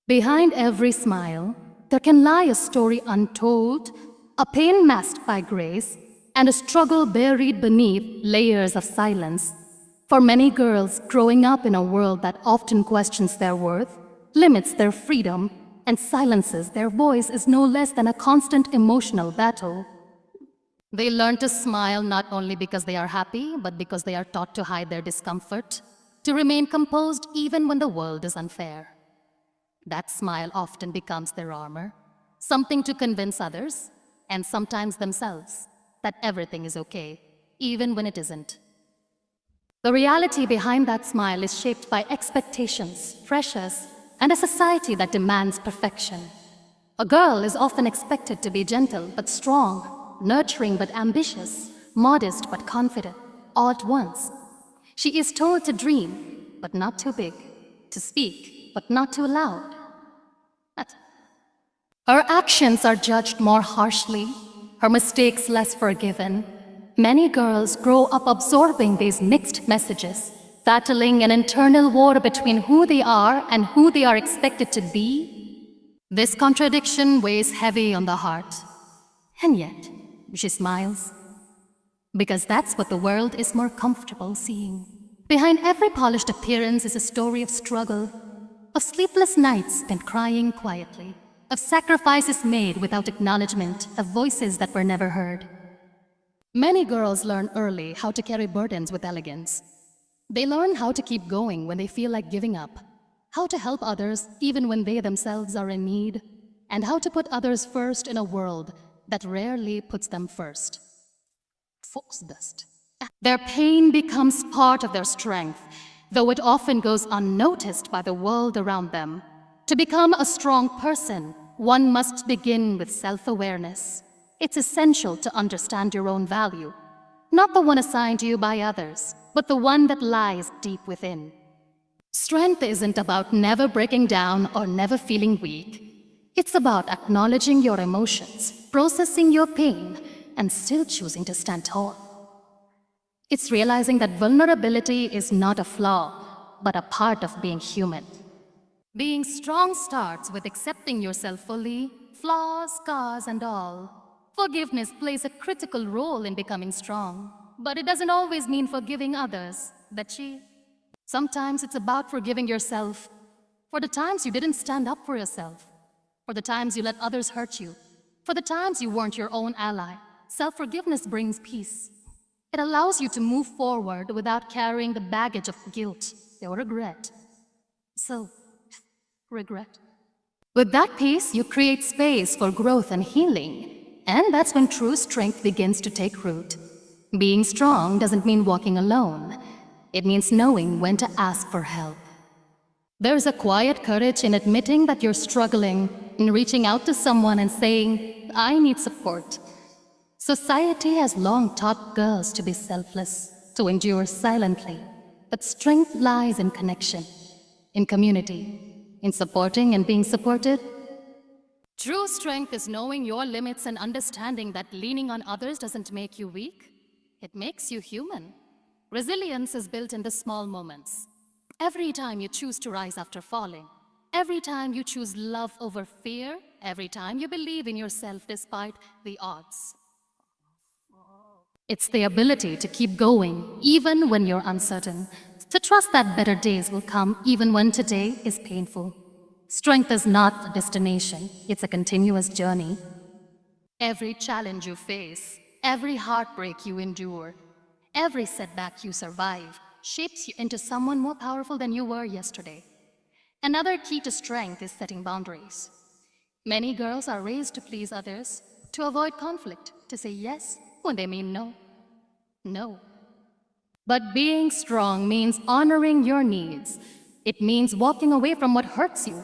Behind every smile, there can lie a story untold, a pain masked by grace, and a struggle buried beneath layers of silence. For many girls growing up in a world that often questions their worth, limits their freedom, and silences their voice is no less than a constant emotional battle. They learn to smile not only because they are happy, but because they are taught to hide their discomfort, to remain composed even when the world is unfair. That smile often becomes their armor, something to convince others, and sometimes themselves, that everything is okay, even when it isn't. The reality behind that smile is shaped by expectations, pressures, and a society that demands perfection. A girl is often expected to be gentle but strong, nurturing but ambitious, modest but confident, all at once. She is told to dream, but not too big, to speak, but not too loud. Her actions are judged more harshly, her mistakes less forgiven. Many girls grow up absorbing these mixed messages, battling an internal war between who they are and who they are expected to be. This contradiction weighs heavy on the heart. And yet, she smiles, because that's what the world is more comfortable seeing. Behind every polished appearance is a story of struggle, of sleepless nights spent crying quietly, of sacrifices made without acknowledgement, of voices that were never heard. Many girls learn early how to carry burdens with elegance. They learn how to keep going when they feel like giving up, how to help others even when they themselves are in need, and how to put others first in a world that rarely puts them first. Dust. Their pain becomes part of their strength, though it often goes unnoticed by the world around them. To become a strong person, one must begin with self-awareness. It's essential to understand your own value, not the one assigned to you by others, but the one that lies deep within. Strength isn't about never breaking down or never feeling weak. It's about acknowledging your emotions, processing your pain, and still choosing to stand tall. It's realizing that vulnerability is not a flaw, but a part of being human. Being strong starts with accepting yourself fully, flaws, scars, and all. Forgiveness plays a critical role in becoming strong, but it doesn't always mean forgiving others. Sometimes it's about forgiving yourself for the times you didn't stand up for yourself, for the times you let others hurt you, for the times you weren't your own ally. Self-forgiveness brings peace. It allows you to move forward without carrying the baggage of guilt or regret. Regret. With that peace, you create space for growth and healing. And that's when true strength begins to take root. Being strong doesn't mean walking alone. It means knowing when to ask for help. There's a quiet courage in admitting that you're struggling, in reaching out to someone and saying, I need support. Society has long taught girls to be selfless, to endure silently. But strength lies in connection, in community, in supporting and being supported. True strength is knowing your limits and understanding that leaning on others doesn't make you weak. It makes you human. Resilience is built in the small moments. Every time you choose to rise after falling, every time you choose love over fear, every time you believe in yourself despite the odds. It's the ability to keep going even when you're uncertain, to trust that better days will come even when today is painful. Strength is not a destination, it's a continuous journey. Every challenge you face, every heartbreak you endure, every setback you survive shapes you into someone more powerful than you were yesterday. Another key to strength is setting boundaries. Many girls are raised to please others, to avoid conflict, to say yes when they mean no. No. But being strong means honoring your needs. It means walking away from what hurts you,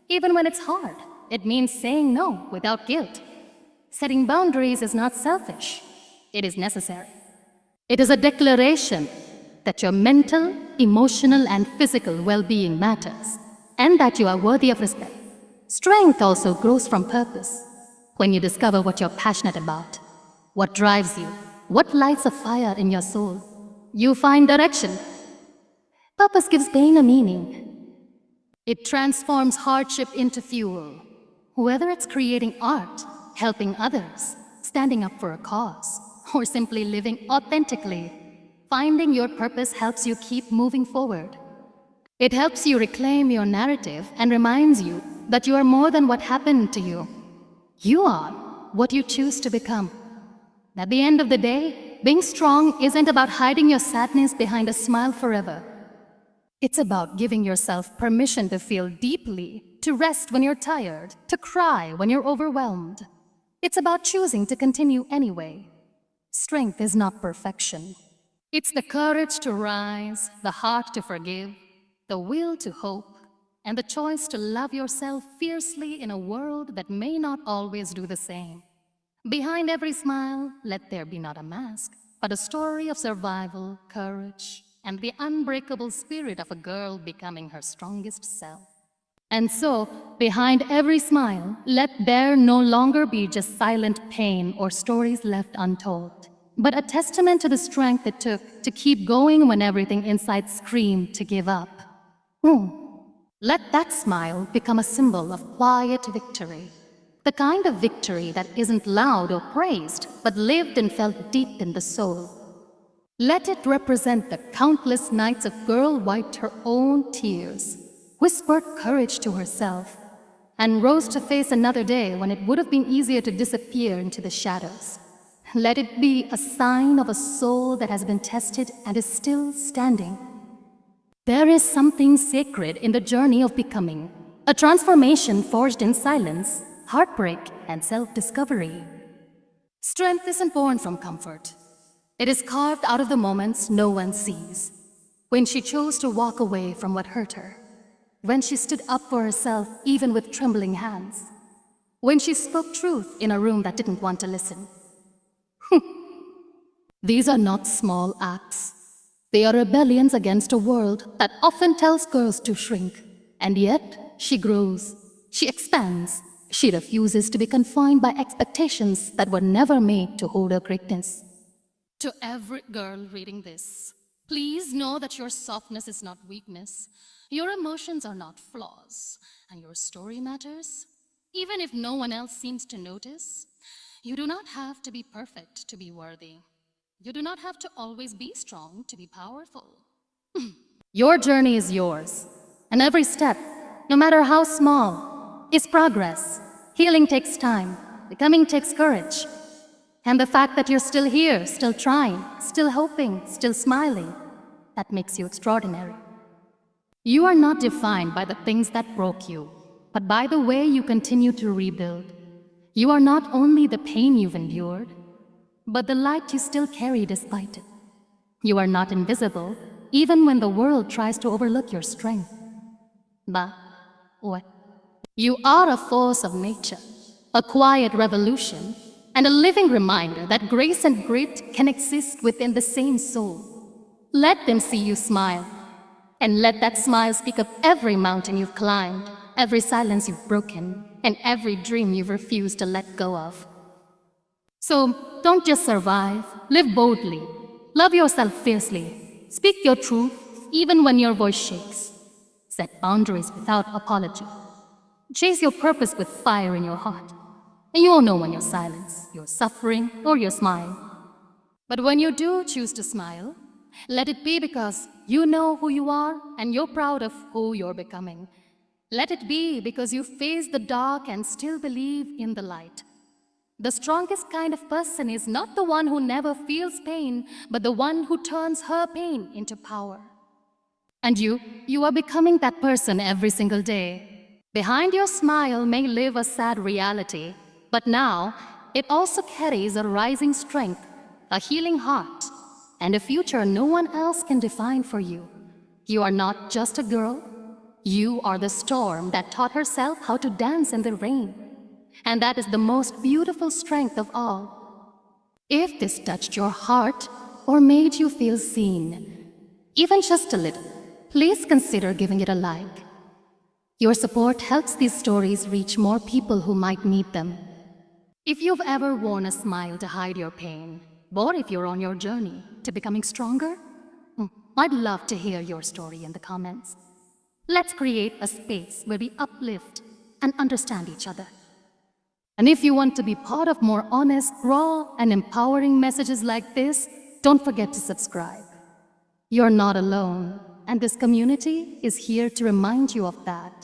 even when it's hard. It means saying no without guilt. Setting boundaries is not selfish. It is necessary. It is a declaration that your mental, emotional, and physical well-being matters, and that you are worthy of respect. Strength also grows from purpose. When you discover what you're passionate about, what drives you, what lights a fire in your soul, you find direction. Purpose gives pain a meaning. It transforms hardship into fuel. Whether it's creating art, helping others, standing up for a cause, or simply living authentically, finding your purpose helps you keep moving forward. It helps you reclaim your narrative and reminds you that you are more than what happened to you. You are what you choose to become. At the end of the day, being strong isn't about hiding your sadness behind a smile forever. It's about giving yourself permission to feel deeply, to rest when you're tired, to cry when you're overwhelmed. It's about choosing to continue anyway. Strength is not perfection. It's the courage to rise, the heart to forgive, the will to hope, and the choice to love yourself fiercely in a world that may not always do the same. Behind every smile, let there be not a mask, but a story of survival, courage, and the unbreakable spirit of a girl becoming her strongest self. And so, behind every smile, let there no longer be just silent pain or stories left untold, but a testament to the strength it took to keep going when everything inside screamed to give up. Hmm. Let that smile become a symbol of quiet victory. The kind of victory that isn't loud or praised, but lived and felt deep in the soul. Let it represent the countless nights a girl wiped her own tears, whispered courage to herself, and rose to face another day when it would have been easier to disappear into the shadows. Let it be a sign of a soul that has been tested and is still standing. There is something sacred in the journey of becoming, a transformation forged in silence, heartbreak, and self-discovery. Strength isn't born from comfort. It is carved out of the moments no one sees. When she chose to walk away from what hurt her. When she stood up for herself even with trembling hands. When she spoke truth in a room that didn't want to listen. These are not small acts. They are rebellions against a world that often tells girls to shrink. And yet, she grows. She expands. She refuses to be confined by expectations that were never made to hold her greatness. To every girl reading this, please know that your softness is not weakness. Your emotions are not flaws. And your story matters. Even if no one else seems to notice, you do not have to be perfect to be worthy. You do not have to always be strong to be powerful. Your journey is yours, and every step, no matter how small, is progress. Healing takes time, becoming takes courage. And the fact that you're still here, still trying, still hoping, still smiling, that makes you extraordinary. You are not defined by the things that broke you, but by the way you continue to rebuild. You are not only the pain you've endured, but the light you still carry despite it. You are not invisible, even when the world tries to overlook your strength. But what? You are a force of nature, a quiet revolution, and a living reminder that grace and grit can exist within the same soul. Let them see you smile, and let that smile speak of every mountain you've climbed, every silence you've broken, and every dream you've refused to let go of. So, don't just survive, live boldly. Love yourself fiercely. Speak your truth, even when your voice shakes. Set boundaries without apology. Chase your purpose with fire in your heart. And you'll know when you're silent, you're suffering, or you're smiling. But when you do choose to smile, let it be because you know who you are and you're proud of who you're becoming. Let it be because you face the dark and still believe in the light. The strongest kind of person is not the one who never feels pain, but the one who turns her pain into power. And you are becoming that person every single day. Behind your smile may live a sad reality, but now it also carries a rising strength, a healing heart, and a future no one else can define for you. You are not just a girl. You are the storm that taught herself how to dance in the rain. And that is the most beautiful strength of all. If this touched your heart or made you feel seen, even just a little, please consider giving it a like. Your support helps these stories reach more people who might need them. If you've ever worn a smile to hide your pain, or if you're on your journey to becoming stronger, I'd love to hear your story in the comments. Let's create a space where we uplift and understand each other. And if you want to be part of more honest, raw, and empowering messages like this, don't forget to subscribe. You're not alone, and this community is here to remind you of that.